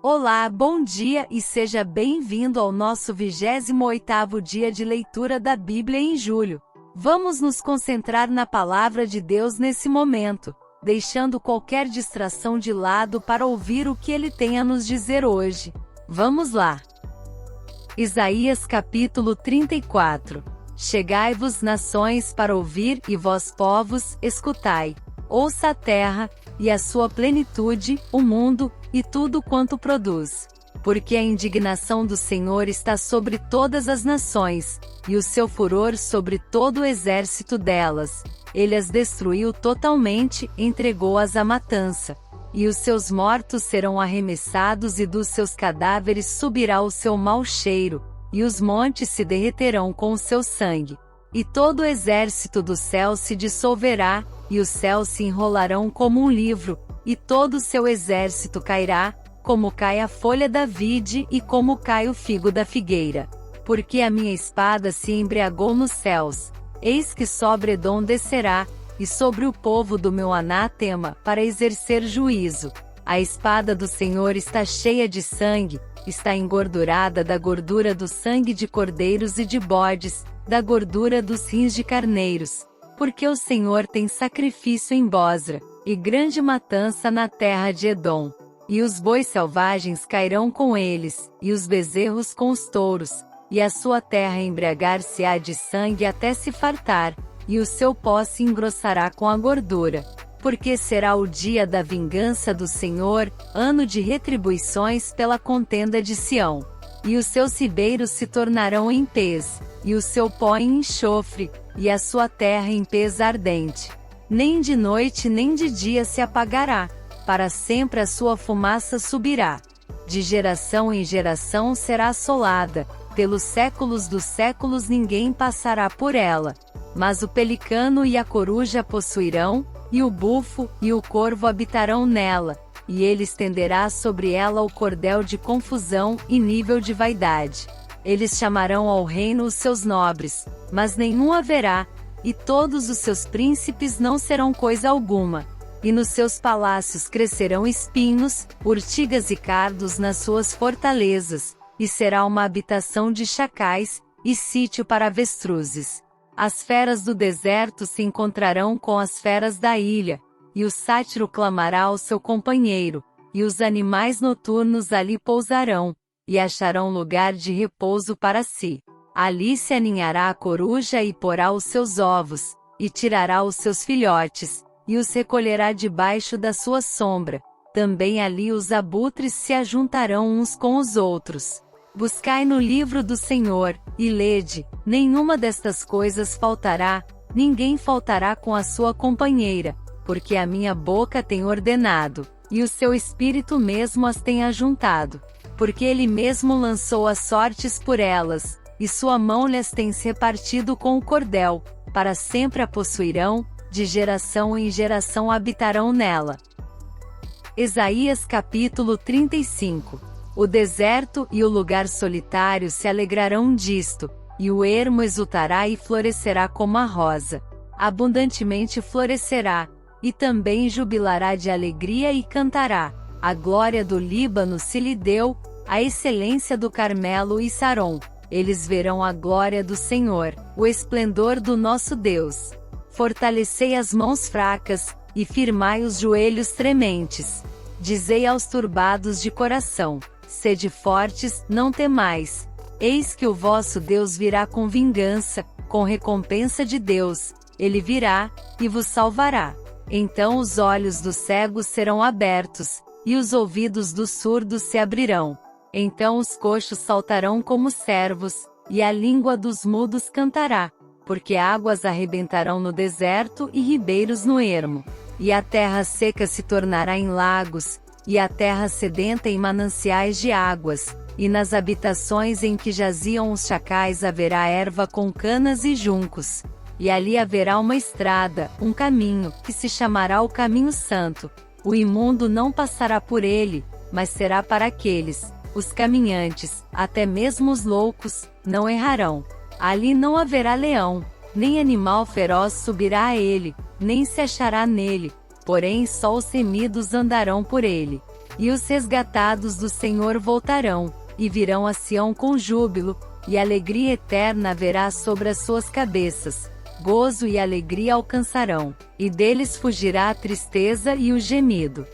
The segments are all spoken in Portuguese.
Olá, bom dia e seja bem-vindo ao nosso 28º dia de leitura da Bíblia em julho. Vamos nos concentrar na palavra de Deus nesse momento, deixando qualquer distração de lado para ouvir o que Ele tem a nos dizer hoje. Vamos lá! Isaías capítulo 34. Chegai-vos, nações, para ouvir, e vós, povos, escutai. Ouça a terra, e a sua plenitude, o mundo, e tudo quanto produz. Porque a indignação do Senhor está sobre todas as nações, e o seu furor sobre todo o exército delas. Ele as destruiu totalmente, entregou-as à matança. E os seus mortos serão arremessados e dos seus cadáveres subirá o seu mau cheiro, e os montes se derreterão com o seu sangue. E todo o exército do céu se dissolverá, e os céus se enrolarão como um livro, e todo o seu exército cairá, como cai a folha da vide e como cai o figo da figueira. Porque a minha espada se embriagou nos céus, eis que sobre Edom descerá, e sobre o povo do meu anátema, para exercer juízo. A espada do Senhor está cheia de sangue, está engordurada da gordura do sangue de cordeiros e de bodes, da gordura dos rins de carneiros. Porque o Senhor tem sacrifício em Bosra, e grande matança na terra de Edom. E os bois selvagens cairão com eles, e os bezerros com os touros, e a sua terra embriagar-se-á de sangue até se fartar, e o seu pó se engrossará com a gordura. Porque será o dia da vingança do Senhor, ano de retribuições pela contenda de Sião. E os seus ribeiros se tornarão em pez, e o seu pó em enxofre, e a sua terra em pez ardente. Nem de noite nem de dia se apagará, para sempre a sua fumaça subirá. De geração em geração será assolada, pelos séculos dos séculos ninguém passará por ela. Mas o pelicano e a coruja possuirão, e o bufo e o corvo habitarão nela, e ele estenderá sobre ela o cordel de confusão e nível de vaidade. Eles chamarão ao reino os seus nobres, mas nenhum haverá, e todos os seus príncipes não serão coisa alguma. E nos seus palácios crescerão espinhos, urtigas e cardos nas suas fortalezas, e será uma habitação de chacais, e sítio para avestruzes. As feras do deserto se encontrarão com as feras da ilha, e o sátiro clamará ao seu companheiro, e os animais noturnos ali pousarão, e acharão lugar de repouso para si. Ali se aninhará a coruja e porá os seus ovos, e tirará os seus filhotes, e os recolherá debaixo da sua sombra. Também ali os abutres se ajuntarão uns com os outros. Buscai no livro do Senhor, e lede, nenhuma destas coisas faltará, ninguém faltará com a sua companheira, porque a minha boca tem ordenado, e o seu espírito mesmo as tem ajuntado. Porque ele mesmo lançou as sortes por elas, e sua mão lhes tem repartido com o cordel, para sempre a possuirão, de geração em geração habitarão nela. Isaías capítulo 35. O deserto e o lugar solitário se alegrarão disto, e o ermo exultará e florescerá como a rosa. Abundantemente florescerá, e também jubilará de alegria e cantará. A glória do Líbano se lhe deu, a excelência do Carmelo e Saron. Eles verão a glória do Senhor, o esplendor do nosso Deus. Fortalecei as mãos fracas, e firmai os joelhos trementes. Dizei aos turbados de coração: sede fortes, não temais. Eis que o vosso Deus virá com vingança, com recompensa de Deus. Ele virá, e vos salvará. Então os olhos dos cegos serão abertos, e os ouvidos dos surdos se abrirão. Então os coxos saltarão como servos, e a língua dos mudos cantará. Porque águas arrebentarão no deserto e ribeiros no ermo. E a terra seca se tornará em lagos, e a terra sedenta em mananciais de águas, e nas habitações em que jaziam os chacais haverá erva com canas e juncos. E ali haverá uma estrada, um caminho, que se chamará o caminho santo. O imundo não passará por ele, mas será para aqueles, os caminhantes, até mesmo os loucos, não errarão. Ali não haverá leão, nem animal feroz subirá a ele, nem se achará nele, porém só os remidos andarão por ele. E os resgatados do Senhor voltarão, e virão a Sião com júbilo, e alegria eterna haverá sobre as suas cabeças. Gozo e alegria alcançarão, e deles fugirá a tristeza e o gemido.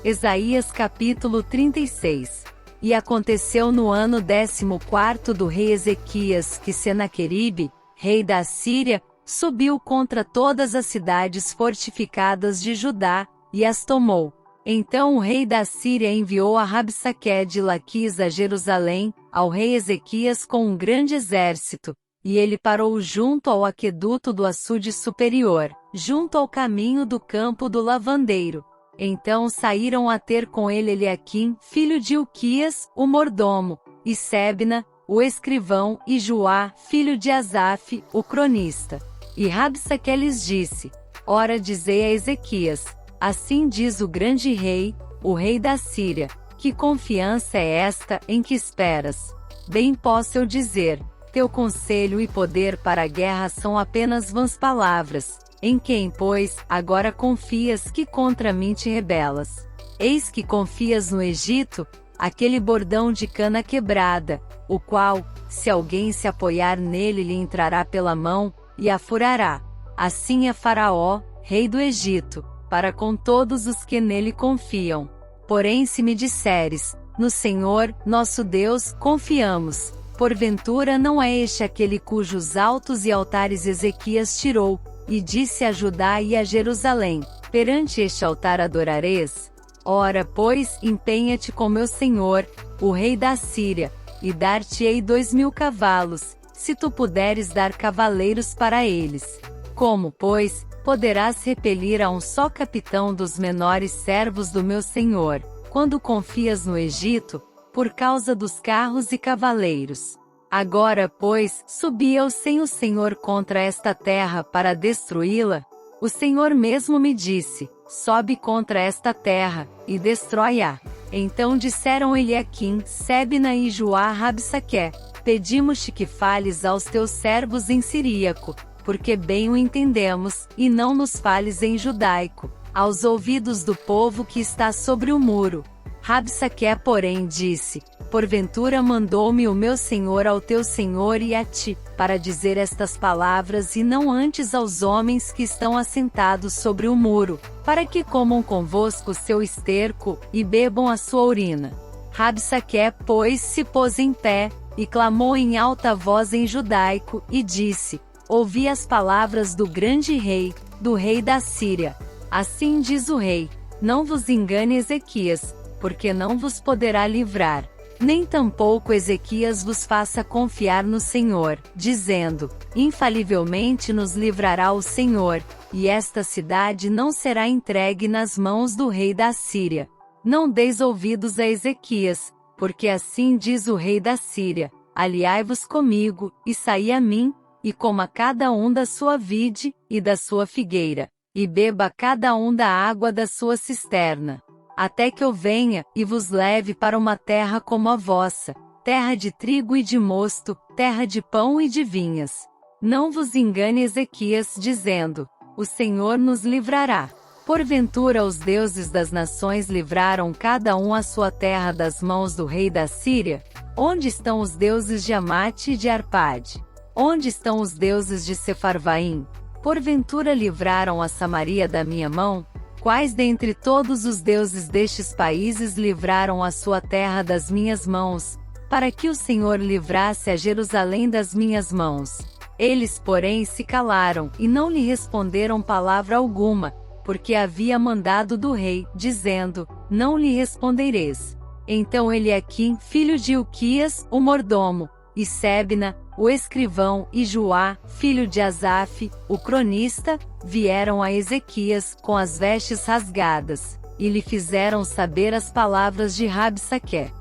Isaías capítulo 36. E aconteceu no ano 14º do rei Ezequias que Senaqueribe, rei da Assíria, subiu contra todas as cidades fortificadas de Judá, e as tomou. Então o rei da Assíria enviou a Rabsaque de Laquis a Jerusalém, ao rei Ezequias com um grande exército, e ele parou junto ao aqueduto do açude superior, junto ao caminho do campo do lavandeiro. Então saíram a ter com ele Eliaquim, filho de Ilquias, o mordomo, e Sebna, o escrivão, e Joá, filho de Asaf, o cronista. E Rabsaque lhes disse: Ora dizei a Ezequias, assim diz o grande rei, o rei da Síria, que confiança é esta em que esperas? Bem posso eu dizer, teu conselho e poder para a guerra são apenas vãs palavras. Em quem, pois, agora confias que contra mim te rebelas? Eis que confias no Egito, aquele bordão de cana quebrada, o qual, se alguém se apoiar nele lhe entrará pela mão, e a furará. Assim é Faraó, rei do Egito, para com todos os que nele confiam. Porém se me disseres, no Senhor, nosso Deus, confiamos, porventura não é este aquele cujos altos e altares Ezequias tirou, e disse a Judá e a Jerusalém, perante este altar adorareis? Ora, pois, empenha-te com meu senhor, o rei da Síria, e dar-te-ei 2000 cavalos, se tu puderes dar cavaleiros para eles. Como, pois, poderás repelir a um só capitão dos menores servos do meu senhor, quando confias no Egito, por causa dos carros e cavaleiros? Agora, pois, subi eu sem o Senhor contra esta terra para destruí-la? O Senhor mesmo me disse, sobe contra esta terra, e destrói-a. Então disseram Eliaquim, Sebna e Joá a Rabsaque, pedimos-te que fales aos teus servos em siríaco, porque bem o entendemos, e não nos fales em judaico, aos ouvidos do povo que está sobre o muro. Rabsaque, porém, disse, porventura mandou-me o meu senhor ao teu senhor e a ti, para dizer estas palavras e não antes aos homens que estão assentados sobre o muro, para que comam convosco seu esterco, e bebam a sua urina. Rabsaque, pois, se pôs em pé, e clamou em alta voz em judaico, e disse, ouvi as palavras do grande rei, do rei da Síria. Assim diz o rei, não vos engane Ezequias, porque não vos poderá livrar, nem tampouco Ezequias vos faça confiar no Senhor, dizendo, infalivelmente nos livrará o Senhor, e esta cidade não será entregue nas mãos do rei da Síria. Não deis ouvidos a Ezequias, porque assim diz o rei da Síria, aliai-vos comigo, e saí a mim, e coma cada um da sua vide, e da sua figueira, e beba cada um da água da sua cisterna, até que eu venha, e vos leve para uma terra como a vossa, terra de trigo e de mosto, terra de pão e de vinhas. Não vos engane Ezequias dizendo, o Senhor nos livrará. Porventura os deuses das nações livraram cada um a sua terra das mãos do rei da Síria? Onde estão os deuses de Amate e de Arpade? Onde estão os deuses de Sefarvaim? Porventura livraram a Samaria da minha mão? Quais dentre todos os deuses destes países livraram a sua terra das minhas mãos, para que o Senhor livrasse a Jerusalém das minhas mãos? Eles, porém, se calaram, e não lhe responderam palavra alguma, porque havia mandado do rei, dizendo, não lhe respondereis. Então Eliaquim, filho de Ilquias, o mordomo, e Sebna, o escrivão, e Joá, filho de Asaf, o cronista, vieram a Ezequias, com as vestes rasgadas, e lhe fizeram saber as palavras de Rabsaque.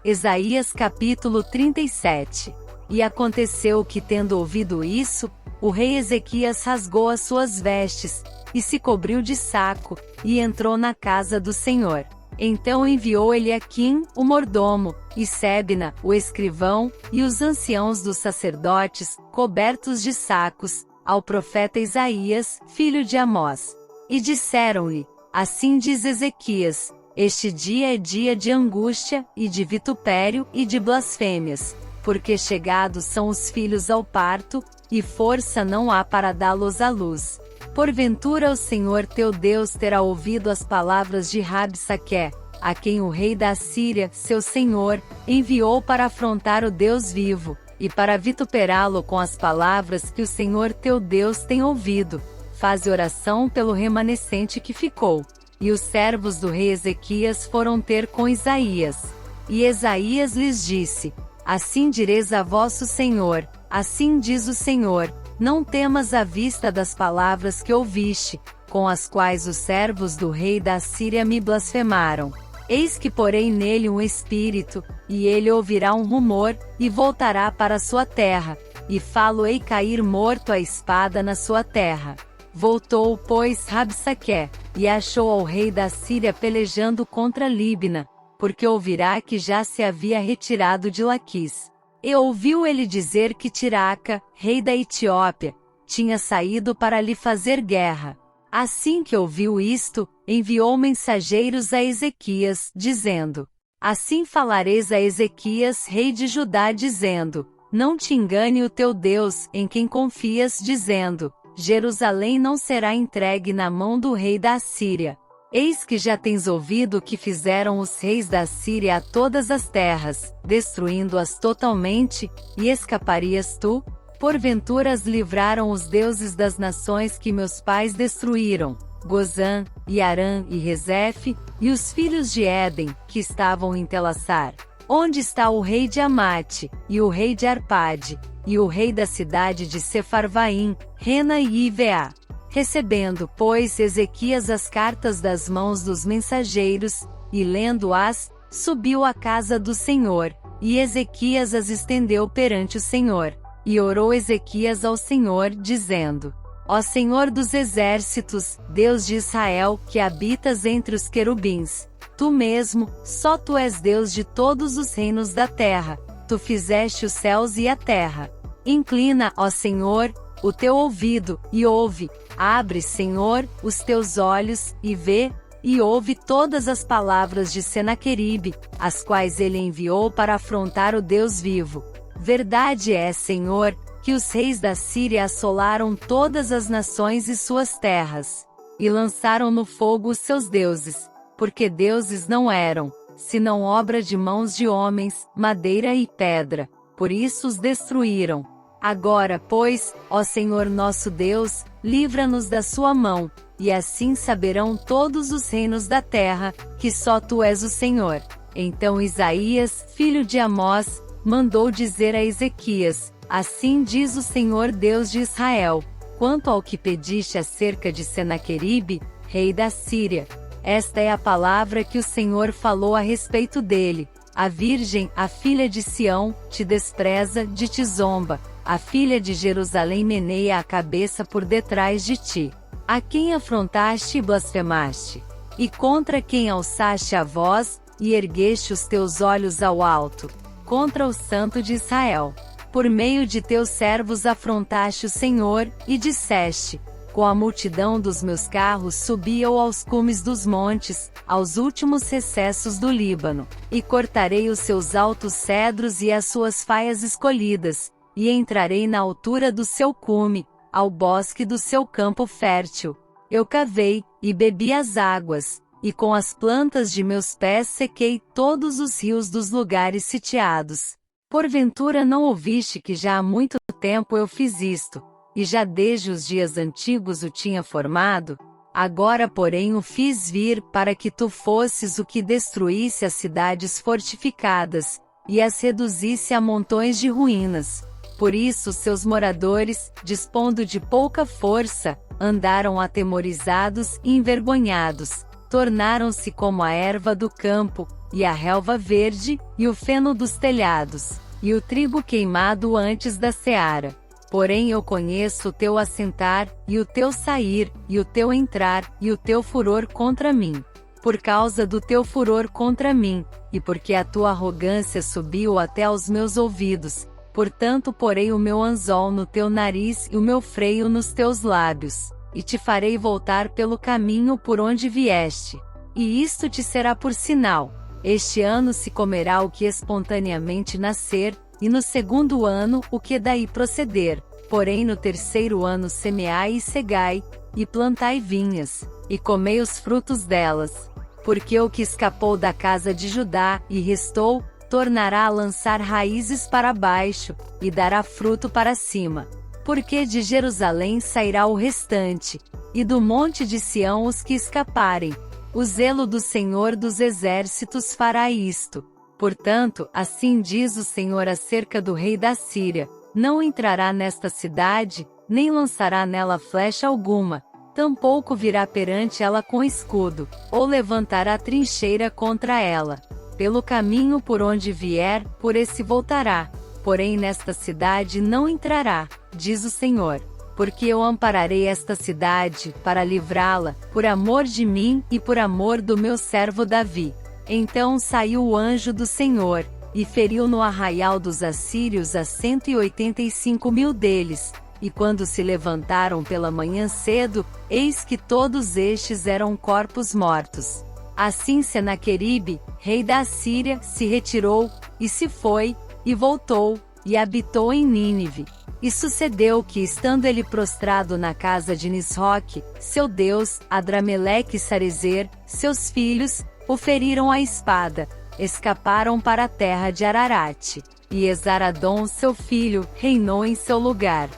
Isaías capítulo 37. E aconteceu que, tendo ouvido isso, o rei Ezequias rasgou as suas vestes, e se cobriu de saco, e entrou na casa do Senhor. Então enviou Eliaquim, o mordomo, e Sebna, o escrivão, e os anciãos dos sacerdotes, cobertos de sacos, ao profeta Isaías, filho de Amós. E disseram-lhe, assim diz Ezequias, Este dia é dia de angústia, e de vitupério, e de blasfêmias, porque chegados são os filhos ao parto, e força não há para dá-los à luz. Porventura o Senhor teu Deus terá ouvido as palavras de Rabsaque, a quem o rei da Assíria, seu senhor, enviou para afrontar o Deus vivo, e para vituperá-lo com as palavras que o Senhor teu Deus tem ouvido. Faze oração pelo remanescente que ficou. E os servos do rei Ezequias foram ter com Isaías. E Isaías lhes disse: Assim direis a vosso Senhor, assim diz o Senhor, não temas à vista das palavras que ouviste, com as quais os servos do rei da Assíria me blasfemaram. Eis que porei nele um espírito, e ele ouvirá um rumor, e voltará para sua terra, e fá-lo-ei cair morto à espada na sua terra. Voltou, pois, Rabsaque, e achou ao rei da Síria pelejando contra Líbina, porque ouvirá que já se havia retirado de Laquis. E ouviu ele dizer que Tiraca, rei da Etiópia, tinha saído para lhe fazer guerra. Assim que ouviu isto, enviou mensageiros a Ezequias, dizendo: Assim falareis a Ezequias, rei de Judá, dizendo: Não te engane o teu Deus, em quem confias, dizendo: Jerusalém não será entregue na mão do rei da Assíria. Eis que já tens ouvido o que fizeram os reis da Assíria a todas as terras, destruindo-as totalmente, e escaparias tu? Porventura as livraram os deuses das nações que meus pais destruíram, Gozã, e Arã e Rezefe, e os filhos de Éden, que estavam em Telassar. Onde está o rei de Amate, e o rei de Arpade, e o rei da cidade de Sefarvaim, Rena e Iveá? Recebendo, pois, Ezequias as cartas das mãos dos mensageiros, e lendo-as, subiu à casa do Senhor, e Ezequias as estendeu perante o Senhor. E orou Ezequias ao Senhor, dizendo: Ó Senhor dos exércitos, Deus de Israel, que habitas entre os querubins, tu mesmo, só tu és Deus de todos os reinos da terra, tu fizeste os céus e a terra. Inclina, ó Senhor, o teu ouvido, e ouve, abre, Senhor, os teus olhos, e vê, e ouve todas as palavras de Senaqueribe, as quais ele enviou para afrontar o Deus vivo. Verdade é, Senhor, que os reis da Síria assolaram todas as nações e suas terras, e lançaram no fogo os seus deuses, porque deuses não eram, senão obra de mãos de homens, madeira e pedra, por isso os destruíram. Agora, pois, ó Senhor nosso Deus, livra-nos da sua mão, e assim saberão todos os reinos da terra, que só tu és o Senhor. Então Isaías, filho de Amós, mandou dizer a Ezequias: Assim diz o Senhor Deus de Israel, quanto ao que pediste acerca de Senaqueribe, rei da Síria. Esta é a palavra que o Senhor falou a respeito dele. A virgem, a filha de Sião, te despreza, de te zomba. A filha de Jerusalém meneia a cabeça por detrás de ti. A quem afrontaste e blasfemaste? E contra quem alçaste a voz, e ergueste os teus olhos ao alto? Contra o Santo de Israel. Por meio de teus servos afrontaste o Senhor, e disseste: Com a multidão dos meus carros subi eu aos cumes dos montes, aos últimos recessos do Líbano, e cortarei os seus altos cedros e as suas faias escolhidas, e entrarei na altura do seu cume, ao bosque do seu campo fértil. Eu cavei, e bebi as águas, e com as plantas de meus pés sequei todos os rios dos lugares sitiados. Porventura não ouviste que já há muito tempo eu fiz isto, e já desde os dias antigos o tinha formado? Agora porém o fiz vir para que tu fosses o que destruísse as cidades fortificadas, e as reduzisse a montões de ruínas. Por isso seus moradores, dispondo de pouca força, andaram atemorizados e envergonhados, tornaram-se como a erva do campo, e a relva verde, e o feno dos telhados, e o trigo queimado antes da seara. Porém eu conheço o teu assentar, e o teu sair, e o teu entrar, e o teu furor contra mim. Por causa do teu furor contra mim, e porque a tua arrogância subiu até aos meus ouvidos, portanto porei o meu anzol no teu nariz e o meu freio nos teus lábios, e te farei voltar pelo caminho por onde vieste. E isto te será por sinal: este ano se comerá o que espontaneamente nascer, e no segundo ano o que daí proceder. Porém no terceiro ano semeai e cegai, e plantai vinhas, e comei os frutos delas. Porque o que escapou da casa de Judá, e restou, tornará a lançar raízes para baixo, e dará fruto para cima. Porque de Jerusalém sairá o restante, e do monte de Sião os que escaparem. O zelo do Senhor dos Exércitos fará isto. Portanto, assim diz o Senhor acerca do rei da Síria: não entrará nesta cidade, nem lançará nela flecha alguma, tampouco virá perante ela com escudo, ou levantará trincheira contra ela. Pelo caminho por onde vier, por esse voltará. Porém nesta cidade não entrará, diz o Senhor. Porque eu ampararei esta cidade, para livrá-la, por amor de mim e por amor do meu servo Davi. Então saiu o anjo do Senhor, e feriu no arraial dos assírios a 185.000 deles. E quando se levantaram pela manhã cedo, eis que todos estes eram corpos mortos. Assim Senaqueribe, rei da Assíria, se retirou, e se foi, e voltou, e habitou em Nínive. E sucedeu que, estando ele prostrado na casa de Nisroque, seu deus, Adrameleque e Sarezer, seus filhos, o feriram à espada, escaparam para a terra de Ararate. E Esaradom, seu filho, reinou em seu lugar.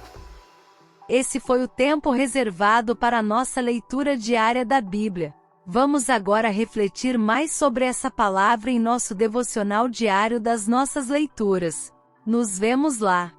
Esse foi o tempo reservado para a nossa leitura diária da Bíblia. Vamos agora refletir mais sobre essa palavra em nosso devocional diário das nossas leituras. Nos vemos lá!